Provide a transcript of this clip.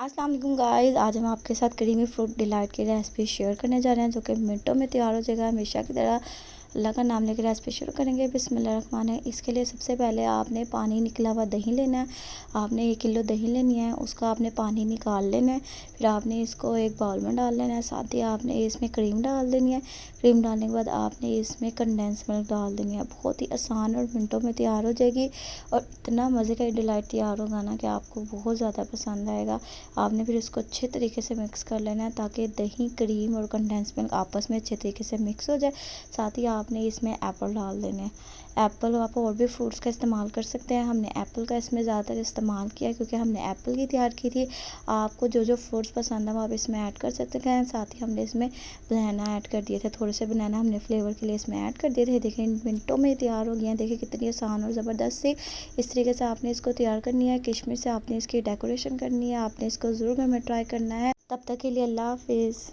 अस्सलाम वालेकुम गाइस, आज हम आपके साथ क्रीमी फ्रूट डिलाइट की रेसिपी शेयर करने जा रहे हैं जो कि मिनटों में तैयार हो जाएगा। हमेशा की तरह अल्लाह का नाम लेकर रेसिपी शुरू करेंगे। बिस्मिल्लाहिर्रहमानिर्रहीम। इसके लिए सबसे पहले आपने पानी निकला हुआ दही लेना है। आपने 1 किलो दही लेनी है, उसका आपने पानी निकाल लेना है। फिर आपने इसको एक बाउल में डाल लेना है। साथ ही आपने इसमें क्रीम डाल देनी है। क्रीम डालने के बाद आपने इसमें कंडेंस मिल्क डाल देनी है। बहुत ही आसान और मिनटों में तैयार हो जाएगी और इतना मज़े का डिलाइट तैयार होगा ना कि आपको बहुत ज़्यादा पसंद आएगा। आपने फिर इसको अच्छे तरीके से मिक्स कर लेना है ताकि दही, क्रीम और कंडेंस मिल्क आपस में अच्छे तरीके से मिक्स हो जाए। साथ ही आपने इसमें एप्पल डाल देने हैं। एप्पल आप और भी फ्रूट्स का इस्तेमाल कर सकते हैं। हमने एप्पल का इसमें ज़्यादातर इस्तेमाल किया क्योंकि हमने एप्पल की तैयार की थी। आपको जो जो फ्रूट्स पसंद है वो आप इसमें ऐड कर सकते हैं। साथ ही हमने इसमें बनाना ऐड कर दिए थे, थोड़े से बनाना हमने फ्लेवर के लिए इसमें ऐड कर दिए थे। देखिए मिनटों में तैयार हो गए हैं। देखिए कितनी आसान और ज़बरदस्त सी इस तरीके से आपने इसको तैयार करनी है। किशमिश से आपने इसकी डेकोरेशन करनी है। आपने इसको ज़रूर घर में ट्राई करना है। तब तक के लिए अल्लाह हाफिज़।